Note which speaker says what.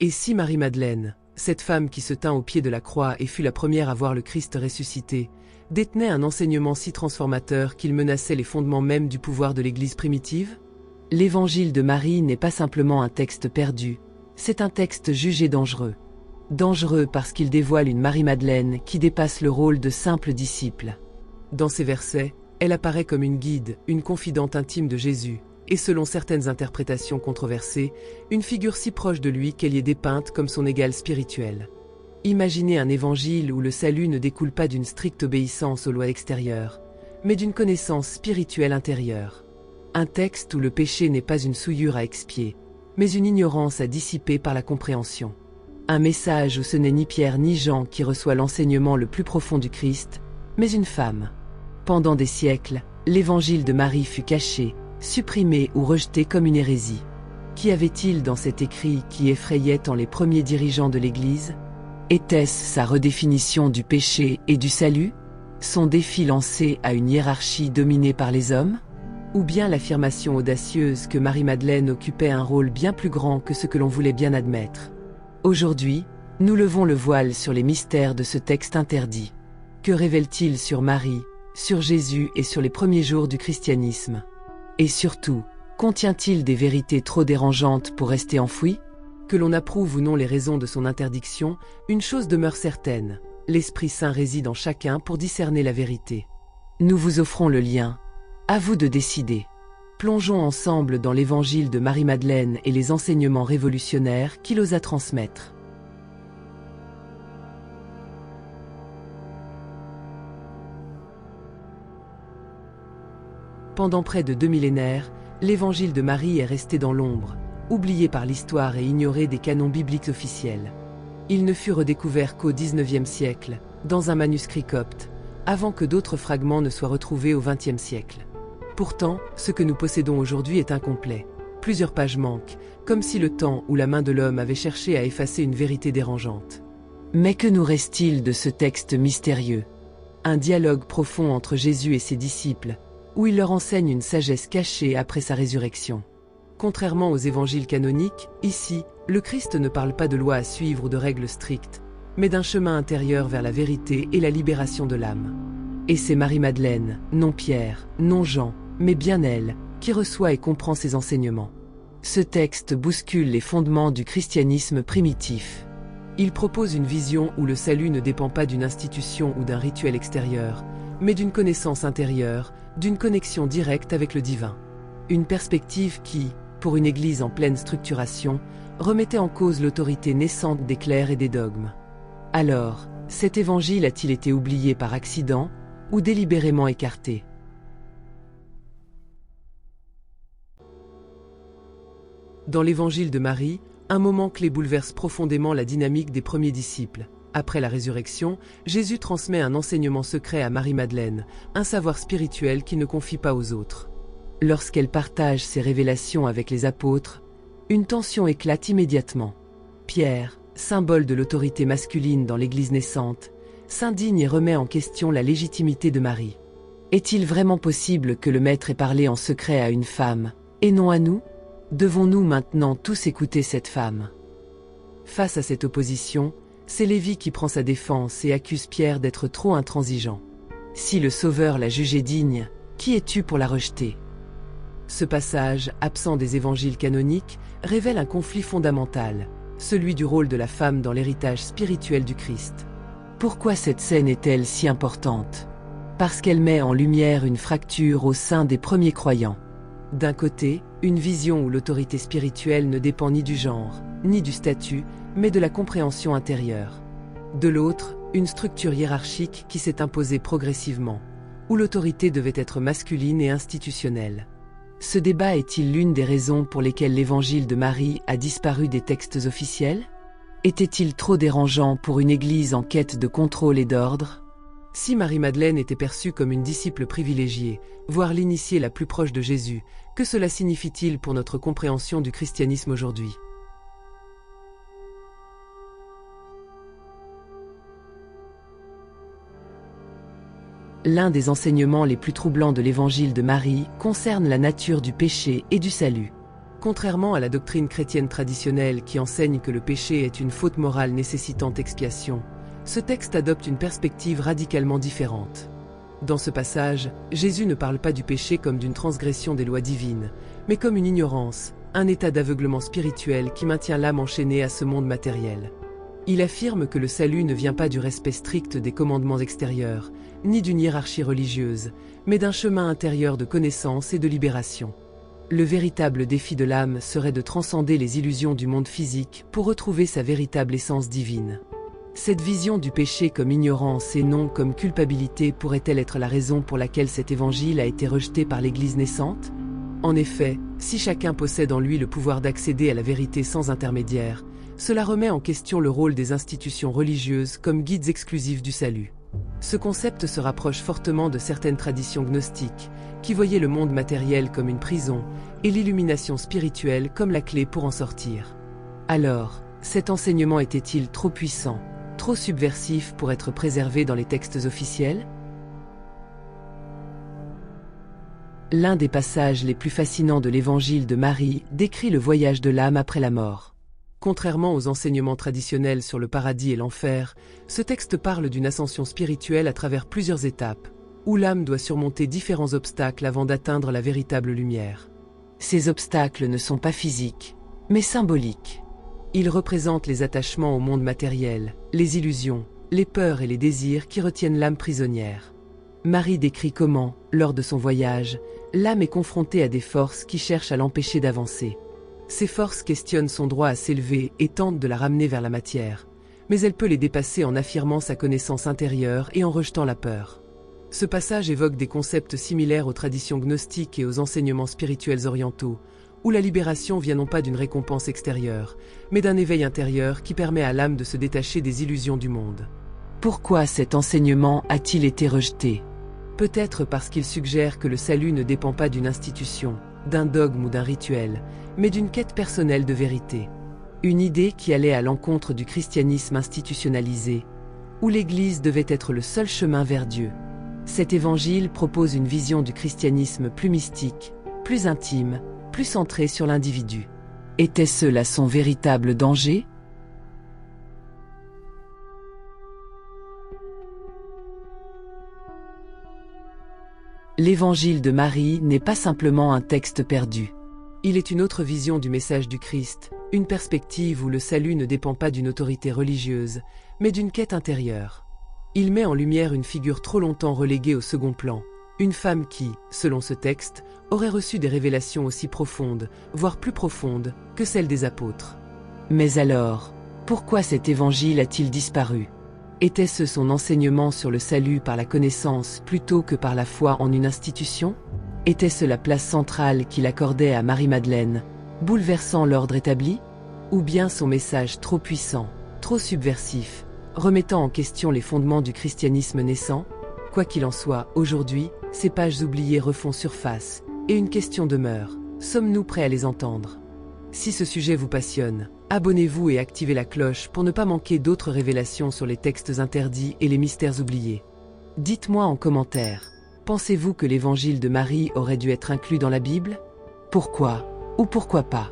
Speaker 1: Et si Marie-Madeleine, cette femme qui se tint au pied de la croix et fut la première à voir le Christ ressuscité, détenait un enseignement si transformateur qu'il menaçait les fondements mêmes du pouvoir de l'Église primitive? L'Évangile de Marie n'est pas simplement un texte perdu, c'est un texte jugé dangereux. Dangereux parce qu'il dévoile une Marie-Madeleine qui dépasse le rôle de simple disciple. Dans ces versets, elle apparaît comme une guide, une confidente intime de Jésus, et selon certaines interprétations controversées, une figure si proche de lui qu'elle y est dépeinte comme son égale spirituelle. Imaginez un évangile où le salut ne découle pas d'une stricte obéissance aux lois extérieures, mais d'une connaissance spirituelle intérieure. Un texte où le péché n'est pas une souillure à expier, mais une ignorance à dissiper par la compréhension. Un message où ce n'est ni Pierre ni Jean qui reçoit l'enseignement le plus profond du Christ, mais une femme. Pendant des siècles, l'évangile de Marie fut caché, supprimé ou rejeté comme une hérésie. Qu'y avait-il dans cet écrit qui effrayait tant les premiers dirigeants de l'Église? Était-ce sa redéfinition du péché et du salut? Son défi lancé à une hiérarchie dominée par les hommes? Ou bien l'affirmation audacieuse que Marie-Madeleine occupait un rôle bien plus grand que ce que l'on voulait bien admettre? Aujourd'hui, nous levons le voile sur les mystères de ce texte interdit. Que révèle-t-il sur Marie, sur Jésus et sur les premiers jours du christianisme? Et surtout, contient-il des vérités trop dérangeantes pour rester enfouies? Que l'on approuve ou non les raisons de son interdiction, une chose demeure certaine, l'Esprit Saint réside en chacun pour discerner la vérité. Nous vous offrons le lien, à vous de décider. Plongeons ensemble dans l'évangile de Marie-Madeleine et les enseignements révolutionnaires qu'il osa transmettre. Pendant près de 2 millénaires, l'évangile de Marie est resté dans l'ombre, oublié par l'histoire et ignoré des canons bibliques officiels. Il ne fut redécouvert qu'au XIXe siècle, dans un manuscrit copte, avant que d'autres fragments ne soient retrouvés au XXe siècle. Pourtant, ce que nous possédons aujourd'hui est incomplet. Plusieurs pages manquent, comme si le temps ou la main de l'homme avait cherché à effacer une vérité dérangeante. Mais que nous reste-t-il de ce texte mystérieux? Un dialogue profond entre Jésus et ses disciples, où il leur enseigne une sagesse cachée après sa résurrection. Contrairement aux évangiles canoniques, ici, le Christ ne parle pas de lois à suivre ou de règles strictes, mais d'un chemin intérieur vers la vérité et la libération de l'âme. Et c'est Marie-Madeleine, non Pierre, non Jean, mais bien elle, qui reçoit et comprend ces enseignements. Ce texte bouscule les fondements du christianisme primitif. Il propose une vision où le salut ne dépend pas d'une institution ou d'un rituel extérieur, mais d'une connaissance intérieure, d'une connexion directe avec le divin. Une perspective qui, pour une Église en pleine structuration, remettait en cause l'autorité naissante des clercs et des dogmes. Alors, cet évangile a-t-il été oublié par accident ou délibérément écarté? Dans l'évangile de Marie, un moment clé bouleverse profondément la dynamique des premiers disciples. Après la résurrection, Jésus transmet un enseignement secret à Marie-Madeleine, un savoir spirituel qu'il ne confie pas aux autres. Lorsqu'elle partage ses révélations avec les apôtres, une tension éclate immédiatement. Pierre, symbole de l'autorité masculine dans l'Église naissante, s'indigne et remet en question la légitimité de Marie. Est-il vraiment possible que le Maître ait parlé en secret à une femme, et non à nous? Devons-nous maintenant tous écouter cette femme? Face à cette opposition, c'est Lévi qui prend sa défense et accuse Pierre d'être trop intransigeant. Si le Sauveur l'a jugée digne, qui es-tu pour la rejeter? Ce passage, absent des évangiles canoniques, révèle un conflit fondamental, celui du rôle de la femme dans l'héritage spirituel du Christ. Pourquoi cette scène est-elle si importante? Parce qu'elle met en lumière une fracture au sein des premiers croyants. D'un côté, une vision où l'autorité spirituelle ne dépend ni du genre, ni du statut, mais de la compréhension intérieure. De l'autre, une structure hiérarchique qui s'est imposée progressivement, où l'autorité devait être masculine et institutionnelle. Ce débat est-il l'une des raisons pour lesquelles l'évangile de Marie a disparu des textes officiels? Était-il trop dérangeant pour une Église en quête de contrôle et d'ordre? Si Marie-Madeleine était perçue comme une disciple privilégiée, voire l'initiée la plus proche de Jésus, que cela signifie-t-il pour notre compréhension du christianisme aujourd'hui? L'un des enseignements les plus troublants de l'évangile de Marie concerne la nature du péché et du salut. Contrairement à la doctrine chrétienne traditionnelle qui enseigne que le péché est une faute morale nécessitant expiation, ce texte adopte une perspective radicalement différente. Dans ce passage, Jésus ne parle pas du péché comme d'une transgression des lois divines, mais comme une ignorance, un état d'aveuglement spirituel qui maintient l'âme enchaînée à ce monde matériel. Il affirme que le salut ne vient pas du respect strict des commandements extérieurs, ni d'une hiérarchie religieuse, mais d'un chemin intérieur de connaissance et de libération. Le véritable défi de l'âme serait de transcender les illusions du monde physique pour retrouver sa véritable essence divine. Cette vision du péché comme ignorance et non comme culpabilité pourrait-elle être la raison pour laquelle cet évangile a été rejeté par l'Église naissante? En effet, si chacun possède en lui le pouvoir d'accéder à la vérité sans intermédiaire, cela remet en question le rôle des institutions religieuses comme guides exclusifs du salut. Ce concept se rapproche fortement de certaines traditions gnostiques, qui voyaient le monde matériel comme une prison et l'illumination spirituelle comme la clé pour en sortir. Alors, cet enseignement était-il trop puissant, trop subversif pour être préservé dans les textes officiels? L'un des passages les plus fascinants de l'Évangile de Marie décrit le voyage de l'âme après la mort. Contrairement aux enseignements traditionnels sur le paradis et l'enfer, ce texte parle d'une ascension spirituelle à travers plusieurs étapes, où l'âme doit surmonter différents obstacles avant d'atteindre la véritable lumière. Ces obstacles ne sont pas physiques, mais symboliques. Ils représentent les attachements au monde matériel, les illusions, les peurs et les désirs qui retiennent l'âme prisonnière. Marie décrit comment, lors de son voyage, l'âme est confrontée à des forces qui cherchent à l'empêcher d'avancer. Ces forces questionnent son droit à s'élever et tentent de la ramener vers la matière, mais elle peut les dépasser en affirmant sa connaissance intérieure et en rejetant la peur. Ce passage évoque des concepts similaires aux traditions gnostiques et aux enseignements spirituels orientaux, où la libération vient non pas d'une récompense extérieure, mais d'un éveil intérieur qui permet à l'âme de se détacher des illusions du monde. Pourquoi cet enseignement a-t-il été rejeté? Peut-être parce qu'il suggère que le salut ne dépend pas d'une institution, d'un dogme ou d'un rituel, mais d'une quête personnelle de vérité. Une idée qui allait à l'encontre du christianisme institutionnalisé, où l'Église devait être le seul chemin vers Dieu. Cet évangile propose une vision du christianisme plus mystique, plus intime, plus centrée sur l'individu. Était-ce là son véritable danger? L'évangile de Marie n'est pas simplement un texte perdu. Il est une autre vision du message du Christ, une perspective où le salut ne dépend pas d'une autorité religieuse, mais d'une quête intérieure. Il met en lumière une figure trop longtemps reléguée au second plan, une femme qui, selon ce texte, aurait reçu des révélations aussi profondes, voire plus profondes, que celles des apôtres. Mais alors, pourquoi cet évangile a-t-il disparu? Était-ce son enseignement sur le salut par la connaissance plutôt que par la foi en une institution? Était-ce la place centrale qu'il accordait à Marie-Madeleine, bouleversant l'ordre établi? Ou bien son message trop puissant, trop subversif, remettant en question les fondements du christianisme naissant? Quoi qu'il en soit, aujourd'hui, ces pages oubliées refont surface, et une question demeure: sommes-nous prêts à les entendre? Si ce sujet vous passionne, abonnez-vous et activez la cloche pour ne pas manquer d'autres révélations sur les textes interdits et les mystères oubliés. Dites-moi en commentaire, pensez-vous que l'évangile de Marie aurait dû être inclus dans la Bible? Pourquoi ou pourquoi pas?